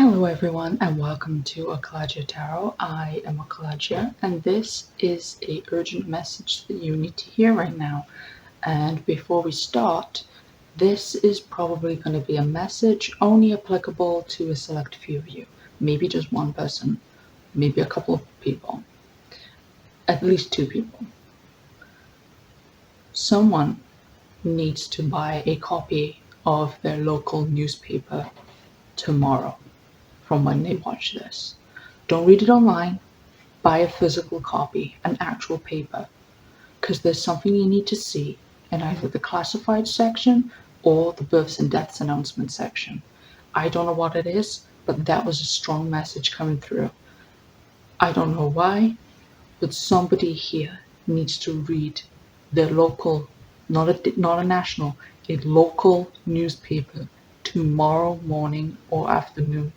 Hello everyone and welcome to Akalaja Tarot. I am Akalaja and this is a urgent message that you need to hear right now. And before we start, this is probably going to be a message only applicable to a select few of you. Maybe just one person, maybe a couple of people, at least two people. Someone needs to buy a copy of their local newspaper tomorrow from when they watch this. Don't read it online. Buy a physical copy, an actual paper, because there's something you need to see in either the classified section or the births and deaths announcement section. I don't know what it is, but that was a strong message coming through. I don't know why, but somebody here needs to read their local, not a national, a local newspaper tomorrow morning or afternoon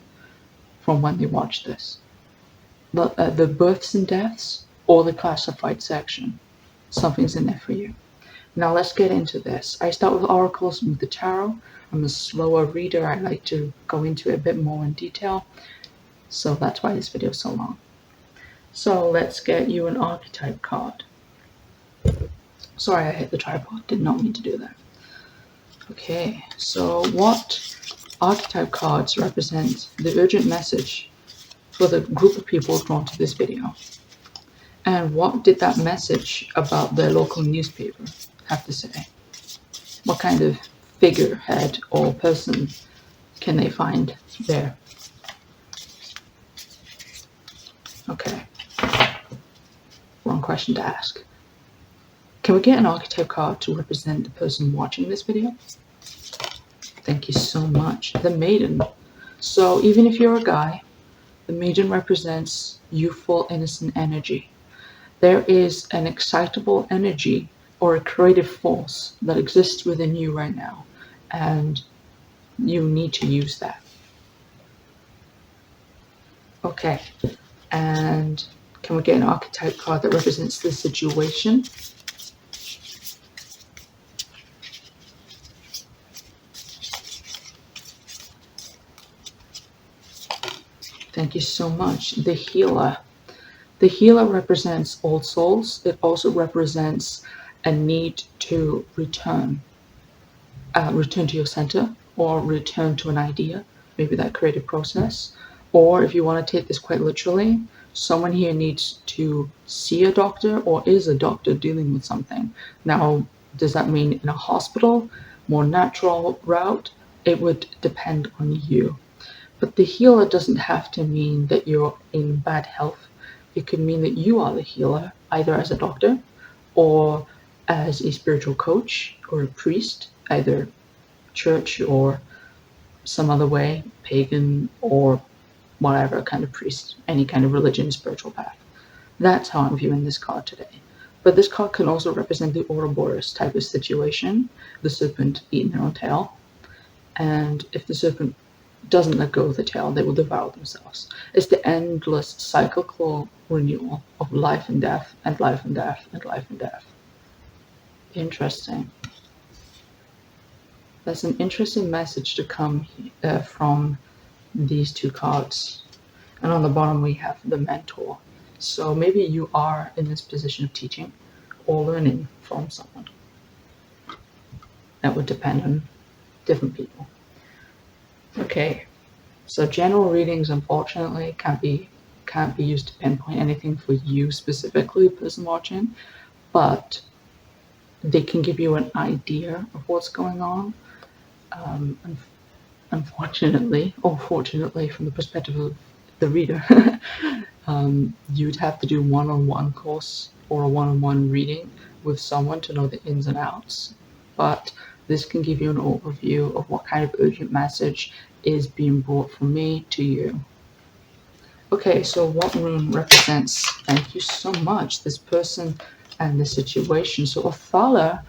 from when they watch this. The births and deaths or the classified section. Something's in there for you. Now let's get into this. I start with oracles and with the tarot. I'm a slower reader. I like to go into it a bit more in detail. So that's why this video is so long. So let's get you an archetype card. Sorry, I hit the tripod. Did not mean to do that. Okay, so what archetype cards represent the urgent message for the group of people drawn to this video? And what did that message about their local newspaper have to say? What kind of figurehead or person can they find there? Okay, wrong question to ask. Can we get an archetype card to represent the person watching this video? Thank you so much. The Maiden. So even if you're a guy, the Maiden represents youthful, innocent energy. There is an excitable energy or a creative force that exists within you right now, and you need to use that. Okay, and can we get an archetype card that represents the situation? Thank you so much. The Healer. The Healer represents old souls. It also represents a need to return to your center or return to an idea, maybe that creative process. Or if you want to take this quite literally, someone here needs to see a doctor or is a doctor dealing with something. Now, does that mean in a hospital, more natural route? It would depend on you. But the healer doesn't have to mean that you're in bad health. It could mean that you are the healer, either as a doctor or as a spiritual coach or a priest, either church or some other way, pagan or whatever kind of priest, any kind of religion, spiritual path. That's how I'm viewing this card today. But this card can also represent the Ouroboros type of situation, the serpent eating their own tail. And if the serpent doesn't let go of the tail, they will devour themselves. It's the endless cyclical renewal of life and death and life and death and life and death. Interesting. That's an interesting message to come from these two cards. And on the bottom we have the Mentor. So maybe you are in this position of teaching or learning from someone. That would depend on different people. Okay, so general readings unfortunately can't be used to pinpoint anything for you specifically, person watching, but they can give you an idea of what's going on. Unfortunately, or fortunately, from the perspective of the reader, you'd have to do one-on-one course or a one-on-one reading with someone to know the ins and outs. But this can give you an overview of what kind of urgent message is being brought from me to you. Okay, so what rune represents, thank you so much, this person and the situation. So Othala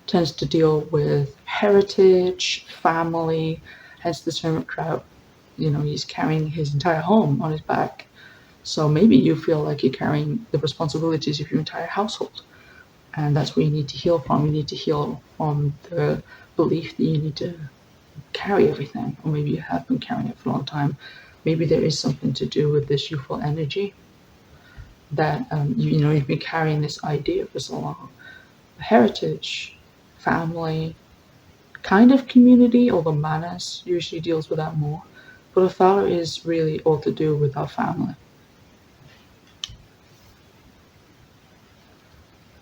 tends to deal with heritage, family, hence the Hermit crab. You know, he's carrying his entire home on his back. So maybe you feel like you're carrying the responsibilities of your entire household. And that's where you need to heal from. You need to heal from the belief that you need to carry everything, or maybe you have been carrying it for a long time. maybe there is something to do with this youthful energy that you've been carrying this idea for so long. Heritage, family, kind of community, although manners usually deals with that more. But Othello is really all to do with our family.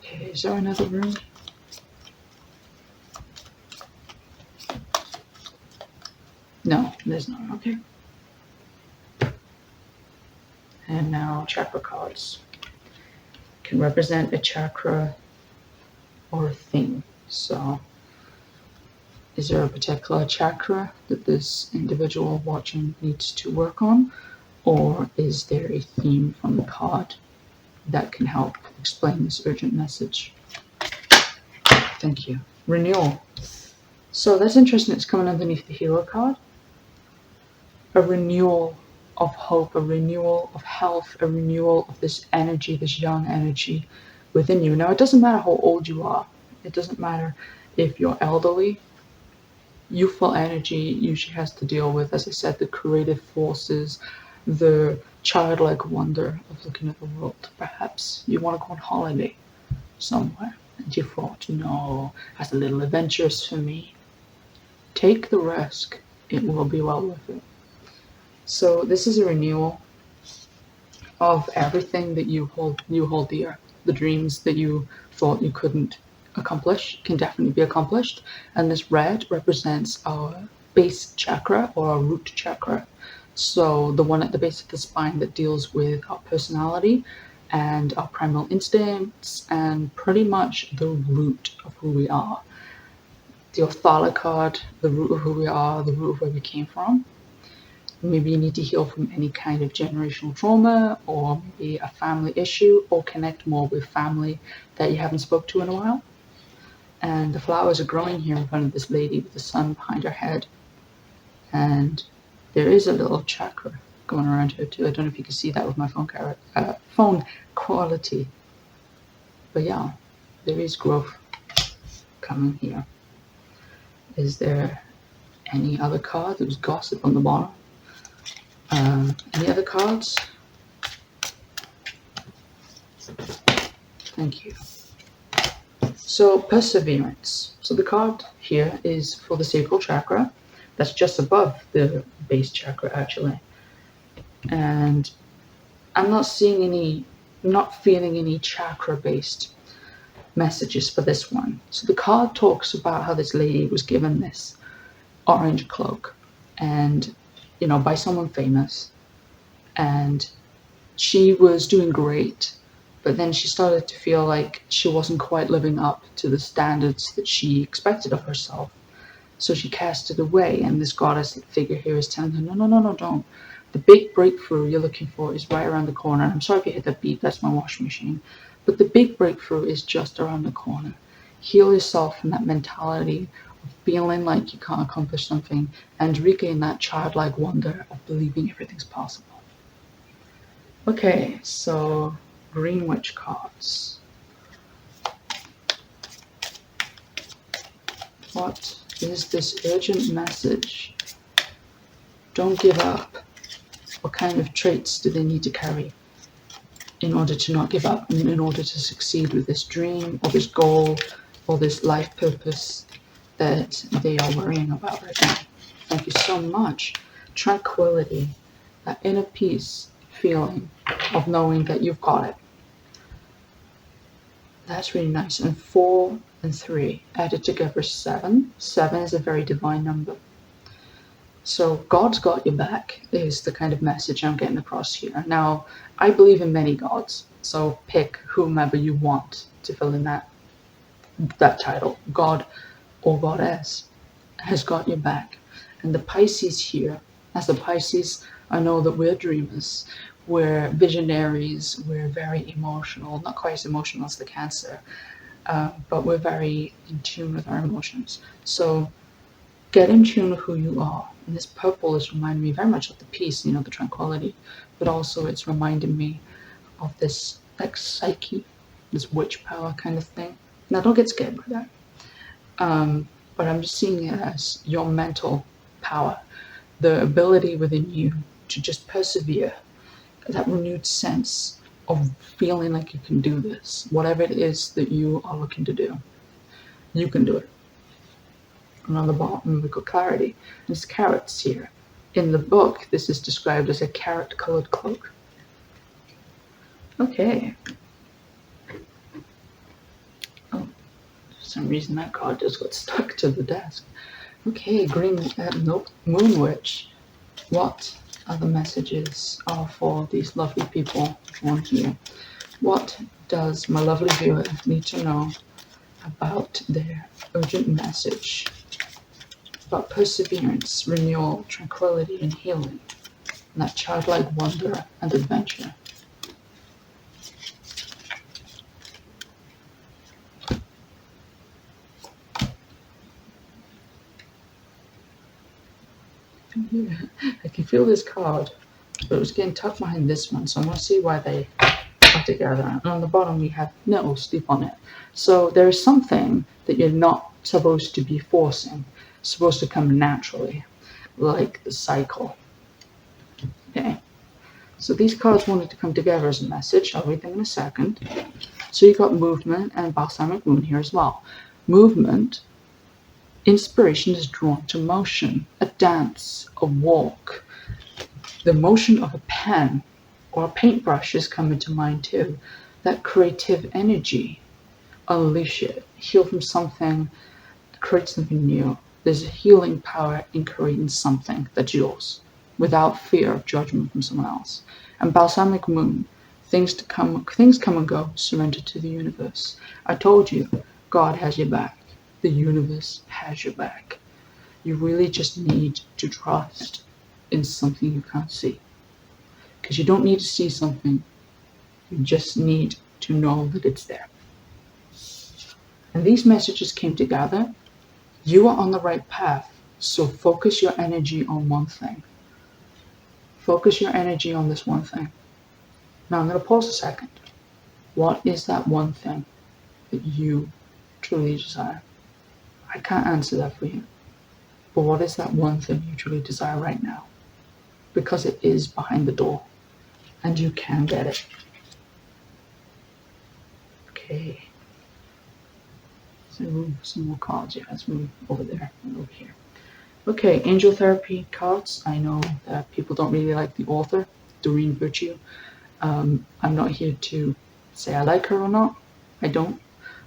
Okay, is there another room? No, there's not. Okay. And now chakra cards can represent a chakra or a thing. So is there a particular chakra that this individual watching needs to work on? Or is there a theme from the card that can help explain this urgent message? Thank you. Renewal. So that's interesting. It's coming underneath the hero card. A renewal of hope, a renewal of health, a renewal of this energy, this young energy within you. Now, it doesn't matter how old you are. It doesn't matter if you're elderly. Youthful energy usually has to deal with, as I said, the creative forces, the childlike wonder of looking at the world. Perhaps you want to go on holiday somewhere and you thought, no, that's a little adventurous for me. Take the risk. It will be well worth it. So this is a renewal of everything that you hold dear. The dreams that you thought you couldn't accomplish can definitely be accomplished. And this red represents our base chakra or our root chakra. So the one at the base of the spine that deals with our personality and our primal instincts and pretty much the root of who we are. The Othello card, the root of who we are, the root of where we came from. Maybe you need to heal from any kind of generational trauma or maybe a family issue or connect more with family that you haven't spoke to in a while. And the flowers are growing here in front of this lady with the sun behind her head. And there is a little chakra going around here too. I don't know if you can see that with my phone quality. But yeah, there is growth coming here. Is there any other card? There was gossip on the bottom. Any other cards? Thank you. So perseverance. So the card here is for the sacral chakra. That's just above the base chakra actually. And I'm not feeling any chakra based messages for this one. So the card talks about how this lady was given this orange cloak and by someone famous, and she was doing great, but then she started to feel like she wasn't quite living up to the standards that she expected of herself. So she cast it away, and this goddess figure here is telling her, no, don't. The big breakthrough you're looking for is right around the corner. I'm sorry if you hit that beep, that's my washing machine. But the big breakthrough is just around the corner. Heal yourself from that mentality of feeling like you can't accomplish something and regain that childlike wonder of believing everything's possible. Okay, so Green Witch cards. What is this urgent message? Don't give up. What kind of traits do they need to carry in order to not give up and in order to succeed with this dream or this goal or this life purpose that they are worrying about right now? Thank you so much. Tranquility, that inner peace feeling of knowing that you've got it. That's really nice. And 4 and 3 added together 7. 7 is a very divine number. So God's got your back is the kind of message I'm getting across here. Now, I believe in many gods, so pick whomever you want to fill in that title. God or goddess has got your back. And the Pisces here, as the Pisces, I know that we're dreamers, we're visionaries, we're very emotional, not quite as emotional as the Cancer, but we're very in tune with our emotions. So get in tune with who you are. And this purple is reminding me very much of the peace, the tranquility, but also it's reminding me of this like psyche, this witch power kind of thing. Now don't get scared by that. But I'm just seeing it as your mental power, the ability within you to just persevere, that renewed sense of feeling like you can do this. Whatever it is that you are looking to do, you can do it. And on the bottom, we've got clarity. There's carrots here. In the book, this is described as a carrot-colored cloak. Okay. Oh, for some reason that card just got stuck to the desk. Okay, Moon Witch. What are the messages for these lovely people on here? What does my lovely viewer need to know about their urgent message? About perseverance, renewal, tranquility, and healing, and that childlike wonder and adventure. I can feel this card, but it was getting tucked behind this one, so I'm going to see why they are together. And on the bottom we have no sleep on it. So there is something that you're not supposed to be forcing. It's supposed to come naturally, like the cycle. Okay. So these cards wanted to come together as a message. I'll read them in a second. So you got movement and balsamic moon here as well. Movement. Inspiration is drawn to motion, a dance, a walk. The motion of a pen or a paintbrush is coming to mind too. That creative energy, unleash it, heal from something, create something new. There's a healing power in creating something that's yours, without fear of judgment from someone else. And balsamic moon, things come and go, surrender to the universe. I told you, God has your back. The universe has your back. You really just need to trust in something you can't see. Because you don't need to see something, you just need to know that it's there. And these messages came together. You are on the right path, so focus your energy on one thing. Focus your energy on this one thing. Now I'm going to pause a second. What is that one thing that you truly desire? I can't answer that for you. But what is that one thing you truly desire right now? Because it is behind the door. And you can get it. Okay. So some more cards. Yeah, let's move over there and over here. Okay, angel therapy cards. I know that people don't really like the author, Doreen Virtue. I'm not here to say I like her or not. I don't.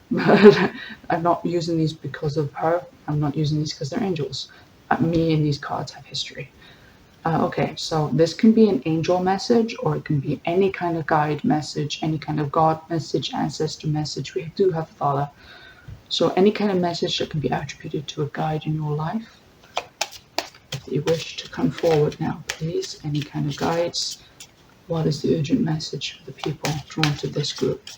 But I'm not using these because of her. I'm not using these because they're angels. Me and these cards have history. Okay, so this can be an angel message, or it can be any kind of guide message, any kind of God message, ancestor message. We do have Father. So any kind of message that can be attributed to a guide in your life. If you wish to come forward now, please. Any kind of guides. What is the urgent message for the people drawn to this group?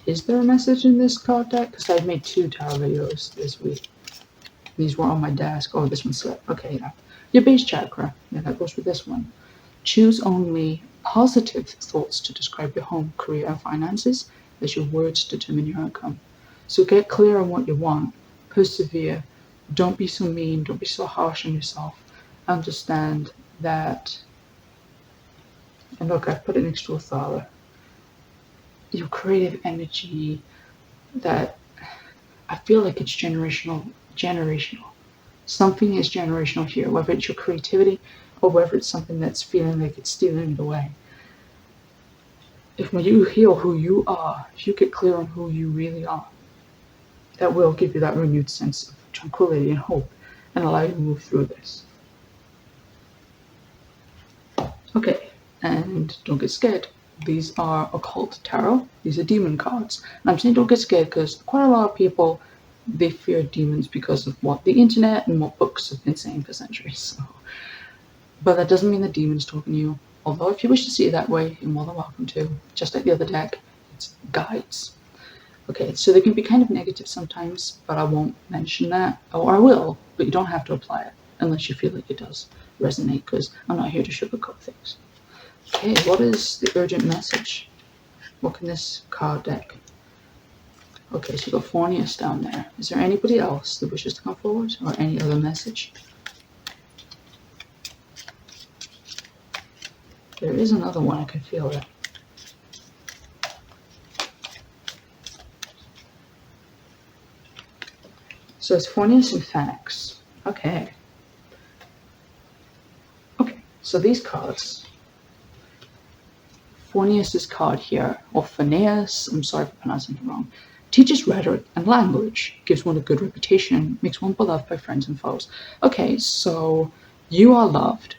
Is there a message in this card deck? Because I've made 2 tarot videos this week. These were on my desk. Oh, this one slipped. Okay, yeah. Your base chakra. Yeah, that goes with this one. Choose only positive thoughts to describe your home, career, and finances, as your words determine your outcome. So get clear on what you want. Persevere. Don't be so mean. Don't be so harsh on yourself. Understand that. And look, I put it next to a Father. Your creative energy, that I feel like it's generational. Something is generational here, whether it's your creativity or whether it's something that's feeling like it's stealing it away. If when you heal who you are, if you get clear on who you really are, that will give you that renewed sense of tranquility and hope and allow you to move through this. Okay, and don't get scared. These are occult tarot. These are demon cards. And I'm saying don't get scared because quite a lot of people, they fear demons because of what the internet and what books have been saying for centuries. So. But that doesn't mean the demon's talking to you. Although if you wish to see it that way, you're more than welcome to. Just like the other deck, it's guides. Okay, so they can be kind of negative sometimes, but I won't mention that. Or I will, but you don't have to apply it unless you feel like it does resonate, because I'm not here to sugarcoat things. Okay, what is the urgent message? What can this card deck? Okay, so you got Fornius down there. Is there anybody else that wishes to come forward, or any other message? There is another one, I can feel it. So it's Fornius and Phoenix. Okay. Okay, so these cards. Fornius's card here, or Phineas, I'm sorry for pronouncing it wrong, teaches rhetoric and language, gives one a good reputation, makes one beloved by friends and foes. Okay, so you are loved,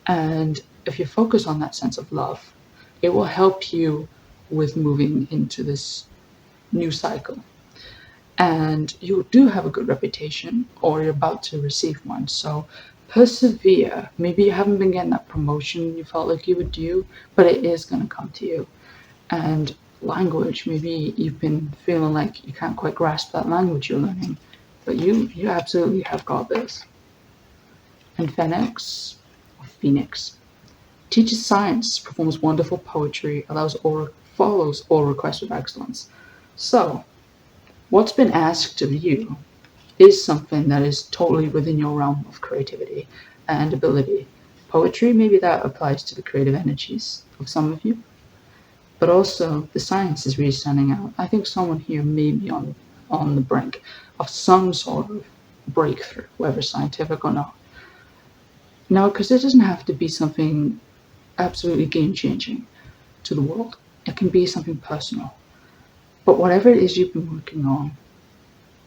and if you focus on that sense of love, it will help you with moving into this new cycle. And you do have a good reputation, or you're about to receive one, so persevere. Maybe you haven't been getting that promotion you felt like you would do, but it is going to come to you. And language, maybe you've been feeling like you can't quite grasp that language you're learning, but you absolutely have got this. And Phoenix teaches science, performs wonderful poetry, follows all requests with excellence. So what's been asked of you is something that is totally within your realm of creativity and ability. Poetry, maybe that applies to the creative energies of some of you, but also the science is really standing out. I think someone here may be on the brink of some sort of breakthrough, whether scientific or not. Now, because it doesn't have to be something absolutely game-changing to the world. It can be something personal. But whatever it is you've been working on,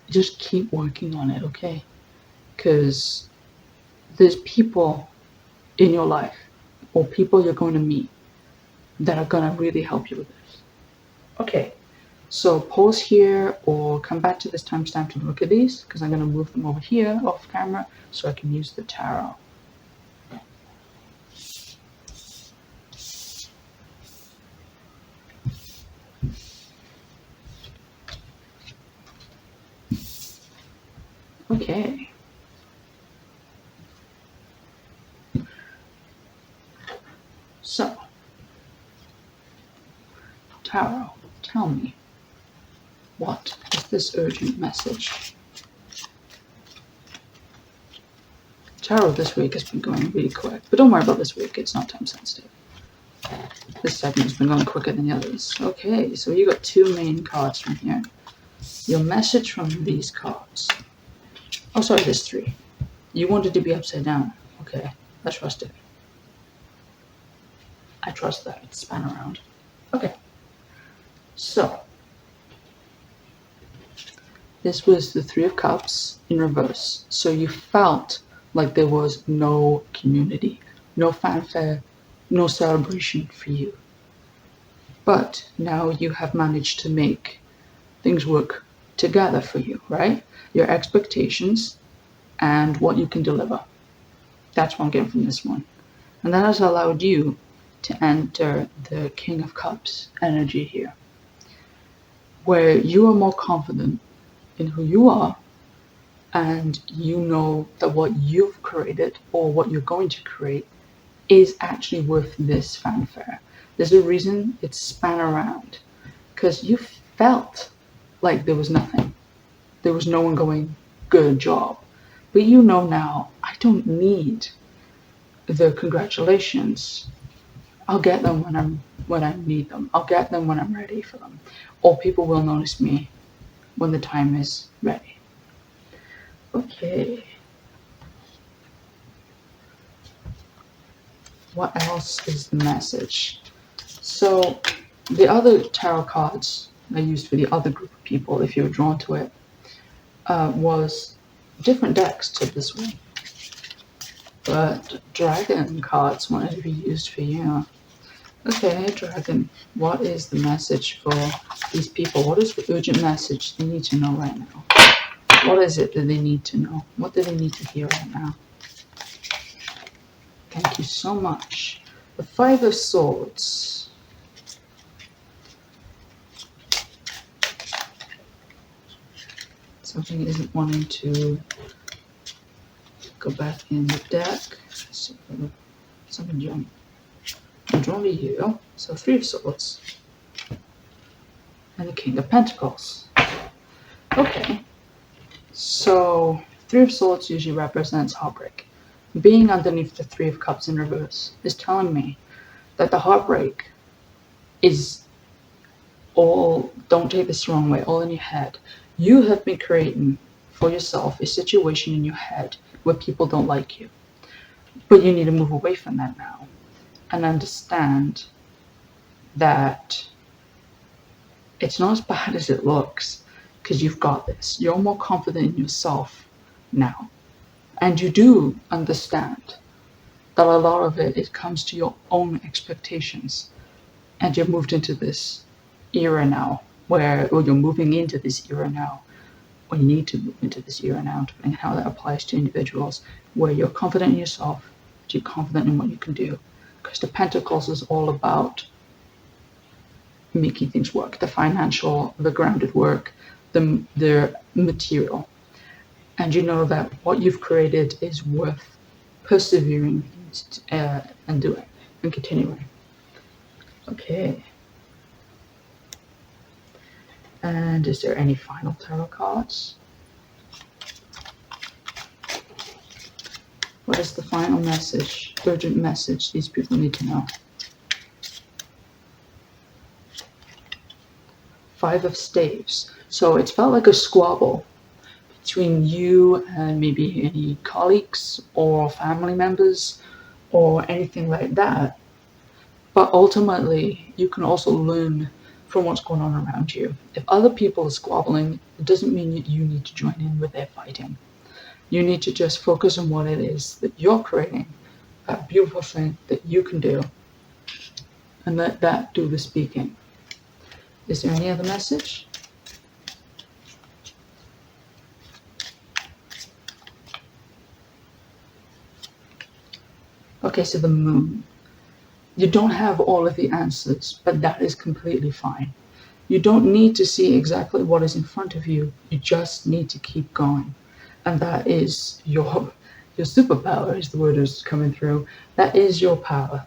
just keep working on it, okay? Because there's people in your life, or people you're going to meet, that are going to really help you with this. Okay, so pause here or come back to this timestamp to look at these, because I'm going to move them over here off camera so I can use the tarot. Okay. So, Tarot, tell me, what is this urgent message? Tarot this week has been going really quick, but don't worry about this week, it's not time sensitive. This segment's been going quicker than the others. Okay, so you got two main cards from here. Your message from these cards. Oh, sorry, there's three. You wanted to be upside down. Okay, I trust it. I trust that. It's span around. Okay. So, this was the Three of Cups in reverse. So you felt like there was no community, no fanfare, no celebration for you. But now you have managed to make things work together for you, right? Your expectations and what you can deliver. That's what I'm getting from this one. And that has allowed you to enter the King of Cups energy here, where you are more confident in who you are, and you know that what you've created or what you're going to create is actually worth this fanfare. There's a reason it's span around, because you felt like there was nothing. There was no one going, good job. But you know now, I don't need the congratulations. I'll get them when I need them. I'll get them when I'm ready for them. Or people will notice me when the time is ready. Okay. What else is the message? So the other tarot cards I used for the other group of people, if you were drawn to it, was different decks to this one. But dragon cards wanted to be used for you. Okay, dragon, what is the message for these people? What is the urgent message they need to know right now? What is it that they need to know? What do they need to hear right now? Thank you so much. The Five of Swords. Something isn't wanting to go back in the deck. So, something drawn to you. So Three of Swords. and the King of Pentacles. Okay, so Three of Swords usually represents heartbreak. Being underneath the Three of Cups in reverse is telling me that the heartbreak is all, don't take this the wrong way, all in your head. You have been creating for yourself a situation in your head where people don't like you. But you need to move away from that now and understand that it's not as bad as it looks, because you've got this. You're more confident in yourself now. And you do understand that a lot of it comes to your own expectations. And you've moved into this era now, or you're moving into this era now, or you need to move into this era now, depending on how that applies to individuals, where you're confident in yourself, you're confident in what you can do. Because the Pentacles is all about making things work, the financial, the grounded work, the material. And you know that what you've created is worth persevering and doing and continuing. Okay. And is there any final tarot cards? What is the final message, urgent message these people need to know? Five of Staves. So it's felt like a squabble between you and maybe any colleagues or family members or anything like that. But ultimately, you can also learn from what's going on around you. If other people are squabbling, it doesn't mean that you need to join in with their fighting. You need to just focus on what it is that you're creating, that beautiful thing that you can do, and let that do the speaking. Is there any other message? Okay, so the Moon. You don't have all of the answers, but that is completely fine. You don't need to see exactly what is in front of you. You just need to keep going. And that is your superpower, is the word is coming through. That is your power.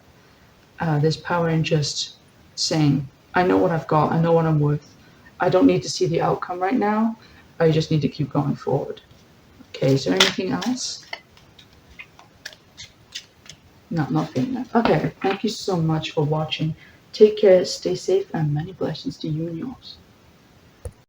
There's power in just saying, I know what I've got, I know what I'm worth. I don't need to see the outcome right now. I just need to keep going forward. Okay, is there anything else? No, nothing. Okay, thank you so much for watching. Take care, stay safe, and many blessings to you and yours.